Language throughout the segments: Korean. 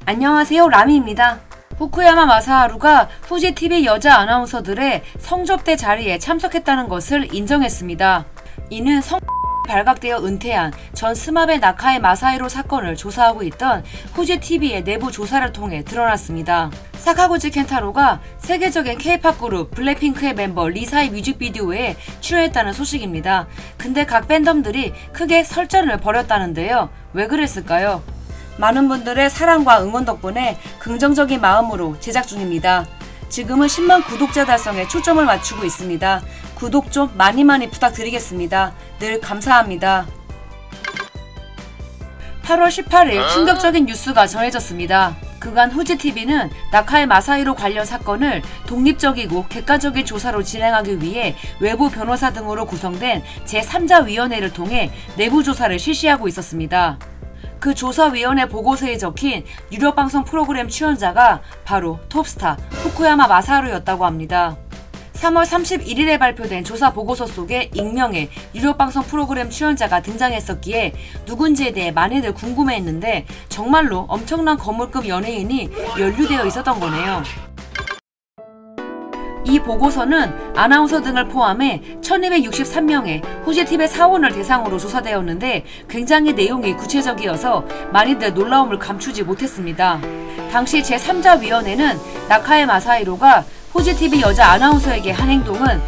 안녕하세요, 라미입니다. 후쿠야마 마사하루가 후지TV 여자 아나운서들의 성접대 자리에 참석했다는 것을 인정했습니다. 이는 발각되어 은퇴한 전 스마베 나카에 마사히로 사건을 조사하고 있던 후지TV의 내부 조사를 통해 드러났습니다. 사카구치 켄타로가 세계적인 K-POP 그룹 블랙핑크의 멤버 리사의 뮤직비디오에 출연했다는 소식입니다. 근데 각 팬덤들이 크게 설전을 벌였다는데요. 왜 그랬을까요? 많은 분들의 사랑과 응원 덕분에 긍정적인 마음으로 제작 중입니다. 지금은 10만 구독자 달성에 초점을 맞추고 있습니다. 구독 좀 많이 부탁드리겠습니다. 늘 감사합니다. 8월 18일 충격적인 뉴스가 전해졌습니다. 그간 후지TV는 나카의 마사히로 관련 사건을 독립적이고 객관적인 조사로 진행하기 위해 외부 변호사 등으로 구성된 제3자위원회를 통해 내부 조사를 실시하고 있었습니다. 그 조사위원회 보고서에 적힌 유력방송 프로그램 출연자가 바로 톱스타 후쿠야마 마사하루였다고 합니다. 3월 31일에 발표된 조사 보고서 속에 익명의 유력방송 프로그램 출연자가 등장했었기에 누군지에 대해 많이들 궁금해했는데 정말로 엄청난 거물급 연예인이 연루되어 있었던 거네요. 이 보고서는 아나운서 등을 포함해 1263명의 후지TV 사원을 대상으로 조사되었는데 굉장히 내용이 구체적이어서 많이들 놀라움을 감추지 못했습니다. 당시 제3자위원회는 나카의 마사히로가 후지TV 여자 아나운서에게 한 행동은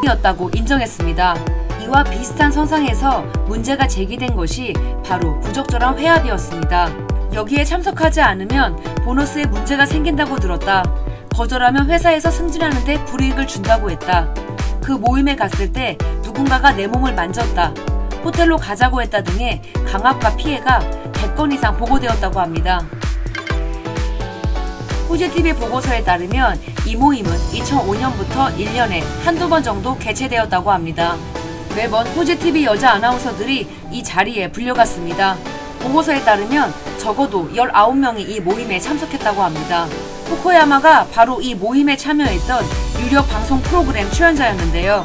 이었다고 인정했습니다. 이와 비슷한 선상에서 문제가 제기된 것이 바로 부적절한 회합이었습니다. 여기에 참석하지 않으면 보너스에 문제가 생긴다고 들었다. 거절하면 회사에서 승진하는데 불이익을 준다고 했다. 그 모임에 갔을 때 누군가가 내 몸을 만졌다. 호텔로 가자고 했다 등의 강압과 피해가 100건 이상 보고되었다고 합니다. 후지TV 보고서에 따르면 이 모임은 2005년부터 1년에 한두 번 정도 개최되었다고 합니다. 매번 후지TV 여자 아나운서들이 이 자리에 불려갔습니다. 보고서에 따르면 적어도 19명이 이 모임에 참석했다고 합니다. 후쿠야마가 바로 이 모임에 참여했던 유력 방송 프로그램 출연자였는데요.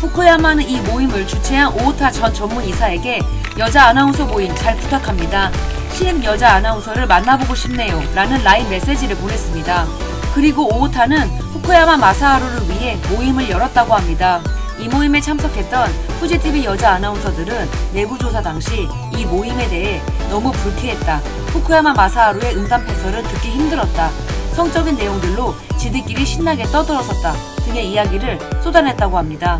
후쿠야마는 이 모임을 주최한 오오타 전 전문이사에게 여자 아나운서 모임 잘 부탁합니다. 신입 여자 아나운서를 만나보고 싶네요 라는 라인 메시지를 보냈습니다. 그리고 오오타는 후쿠야마 마사하루를 위해 모임을 열었다고 합니다. 이 모임에 참석했던 후지TV 여자 아나운서들은 내부조사 당시 이 모임에 대해 너무 불쾌했다. 후쿠야마 마사하루의 응답해설을 듣기 힘들었다. 성적인 내용들로 지들끼리 신나게 떠들었었다 등의 이야기를 쏟아냈다고 합니다.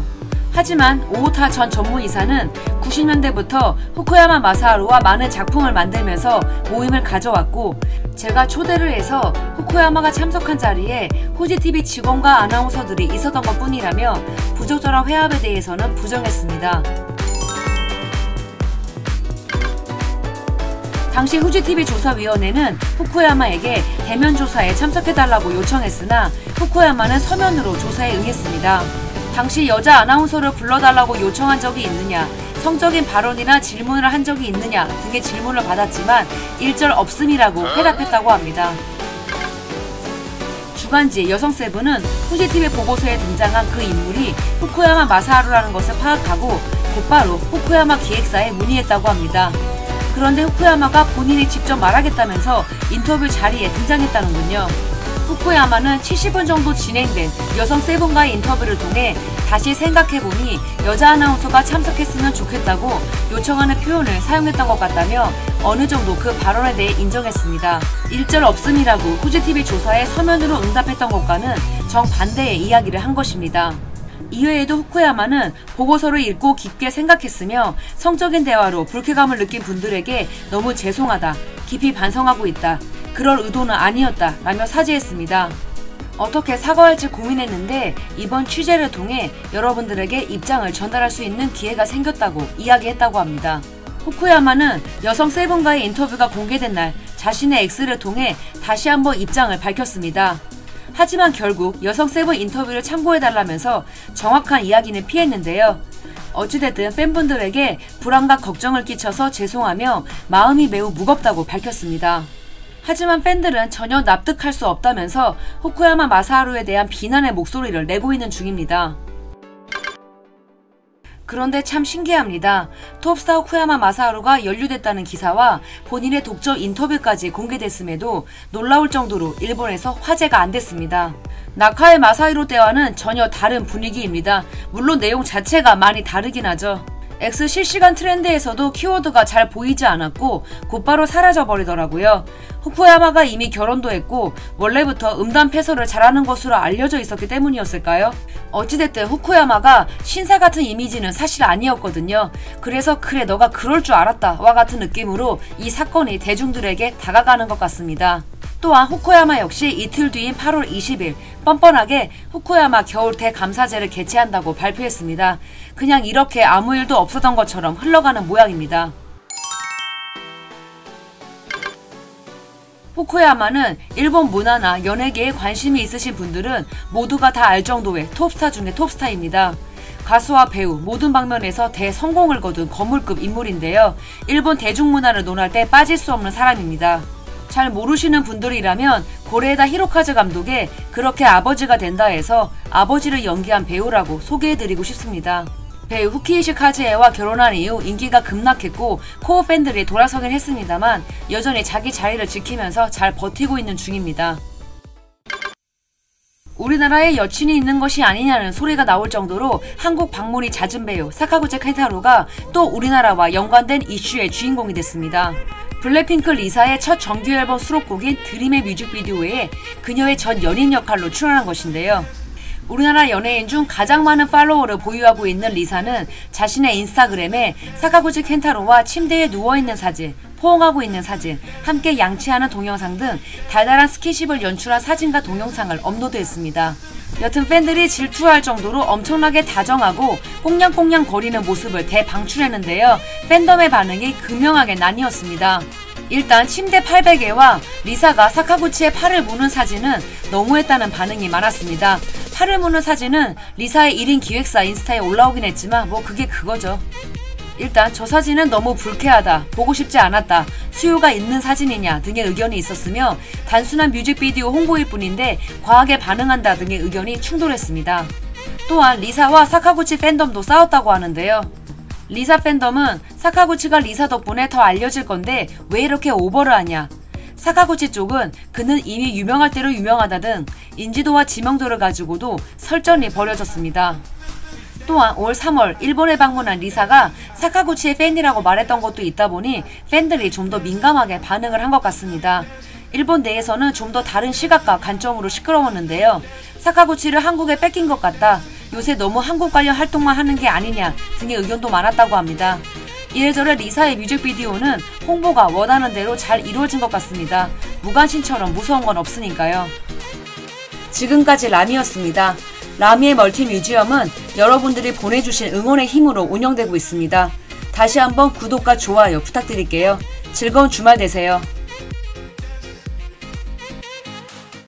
하지만 오오타 전 전무이사는 90년대부터 후쿠야마 마사하루와 많은 작품을 만들면서 모임을 가져왔고 제가 초대를 해서 후쿠야마가 참석한 자리에 후지TV 직원과 아나운서들이 있었던 것 뿐이라며 부적절한 회합에 대해서는 부정했습니다. 당시 후지TV 조사위원회는 후쿠야마에게 대면 조사에 참석해달라고 요청했으나 후쿠야마는 서면으로 조사에 응했습니다. 당시 여자 아나운서를 불러달라고 요청한 적이 있느냐, 성적인 발언이나 질문을 한 적이 있느냐 등의 질문을 받았지만 일절 없음이라고 해답했다고 합니다. 주간지 여성세븐은 후지TV 보고서에 등장한 그 인물이 후쿠야마 마사하루라는 것을 파악하고 곧바로 후쿠야마 기획사에 문의했다고 합니다. 그런데 후쿠야마가 본인이 직접 말하겠다면서 인터뷰 자리에 등장했다는군요. 후쿠야마는 70분 정도 진행된 여성 세븐과의 인터뷰를 통해 다시 생각해보니 여자 아나운서가 참석했으면 좋겠다고 요청하는 표현을 사용했던 것 같다며 어느 정도 그 발언에 대해 인정했습니다. 일절 없음이라고 후지TV 조사에 서면으로 응답했던 것과는 정반대의 이야기를 한 것입니다. 이외에도 후쿠야마는 보고서를 읽고 깊게 생각했으며 성적인 대화로 불쾌감을 느낀 분들에게 너무 죄송하다, 깊이 반성하고 있다, 그럴 의도는 아니었다 라며 사죄했습니다. 어떻게 사과할지 고민했는데 이번 취재를 통해 여러분들에게 입장을 전달할 수 있는 기회가 생겼다고 이야기했다고 합니다. 후쿠야마는 여성 세븐과의 인터뷰가 공개된 날 자신의 X를 통해 다시 한번 입장을 밝혔습니다. 하지만 결국 여성 세븐 인터뷰를 참고해달라면서 정확한 이야기는 피했는데요. 어찌됐든 팬분들에게 불안과 걱정을 끼쳐서 죄송하며 마음이 매우 무겁다고 밝혔습니다. 하지만 팬들은 전혀 납득할 수 없다면서 후쿠야마 마사하루에 대한 비난의 목소리를 내고 있는 중입니다. 그런데 참 신기합니다. 톱스타 후쿠야마 마사하루가 연루됐다는 기사와 본인의 독점 인터뷰까지 공개됐음에도 놀라울 정도로 일본에서 화제가 안 됐습니다. 나카의 마사히로 때와는 전혀 다른 분위기입니다. 물론 내용 자체가 많이 다르긴 하죠. X 실시간 트렌드에서도 키워드가 잘 보이지 않았고 곧바로 사라져버리더라고요. 후쿠야마가 이미 결혼도 했고 원래부터 음담 패설을 잘하는 것으로 알려져 있었기 때문이었을까요? 어찌됐든 후쿠야마가 신사 같은 이미지는 사실 아니었거든요. 그래서 그래 너가 그럴 줄 알았다 와 같은 느낌으로 이 사건이 대중들에게 다가가는 것 같습니다. 또한 후쿠야마 역시 이틀 뒤인 8월 20일 뻔뻔하게 후쿠야마 겨울 대감사제를 개최한다고 발표했습니다. 그냥 이렇게 아무 일도 없었던 것처럼 흘러가는 모양입니다. 후쿠야마는 일본 문화나 연예계에 관심이 있으신 분들은 모두가 다 알 정도의 톱스타 중의 톱스타입니다. 가수와 배우 모든 방면에서 대성공을 거둔 거물급 인물인데요. 일본 대중문화를 논할 때 빠질 수 없는 사람입니다. 잘 모르시는 분들이라면 고레에다 히로카즈 감독의 그렇게 아버지가 된다 해서 아버지를 연기한 배우라고 소개해드리고 싶습니다. 배우 후키이시 카즈에와 결혼한 이후 인기가 급락했고 코어 팬들이 돌아서긴 했습니다만 여전히 자기 자리를 지키면서 잘 버티고 있는 중입니다. 우리나라에 여친이 있는 것이 아니냐는 소리가 나올 정도로 한국 방문이 잦은 배우 사카구치 켄타로가 또 우리나라와 연관된 이슈의 주인공이 됐습니다. 블랙핑크 리사의 첫 정규 앨범 수록곡인 드림의 뮤직비디오에 그녀의 전 연인 역할로 출연한 것인데요. 우리나라 연예인 중 가장 많은 팔로워를 보유하고 있는 리사는 자신의 인스타그램에 사카구치 켄타로와 침대에 누워있는 사진, 포옹하고 있는 사진, 함께 양치하는 동영상 등 달달한 스킨십을 연출한 사진과 동영상을 업로드했습니다. 여튼 팬들이 질투할 정도로 엄청나게 다정하고 꽁냥꽁냥 거리는 모습을 대방출했는데요. 팬덤의 반응이 극명하게 나뉘었습니다. 일단 침대 800개와 리사가 사카구치의 팔을 무는 사진은 너무했다는 반응이 많았습니다. 팔을 무는 사진은 리사의 1인 기획사 인스타에 올라오긴 했지만 뭐 그게 그거죠. 일단 저 사진은 너무 불쾌하다, 보고 싶지 않았다, 수요가 있는 사진이냐 등의 의견이 있었으며 단순한 뮤직비디오 홍보일 뿐인데 과하게 반응한다 등의 의견이 충돌했습니다. 또한 리사와 사카구치 팬덤도 싸웠다고 하는데요. 리사 팬덤은 사카구치가 리사 덕분에 더 알려질 건데 왜 이렇게 오버를 하냐, 사카구치 쪽은 그는 이미 유명할 대로 유명하다 등 인지도와 지명도를 가지고도 설전이 벌어졌습니다. 또한 올 3월 일본에 방문한 리사가 사카구치의 팬이라고 말했던 것도 있다 보니 팬들이 좀 더 민감하게 반응을 한 것 같습니다. 일본 내에서는 좀 더 다른 시각과 관점으로 시끄러웠는데요. 사카구치를 한국에 뺏긴 것 같다, 요새 너무 한국 관련 활동만 하는 게 아니냐 등의 의견도 많았다고 합니다. 이래저래 리사의 뮤직비디오는 홍보가 원하는 대로 잘 이루어진 것 같습니다. 무관심처럼 무서운 건 없으니까요. 지금까지 라미였습니다. 라미의 멀티뮤지엄은 여러분들이 보내주신 응원의 힘으로 운영되고 있습니다. 다시 한번 구독과 좋아요 부탁드릴게요. 즐거운 주말 되세요.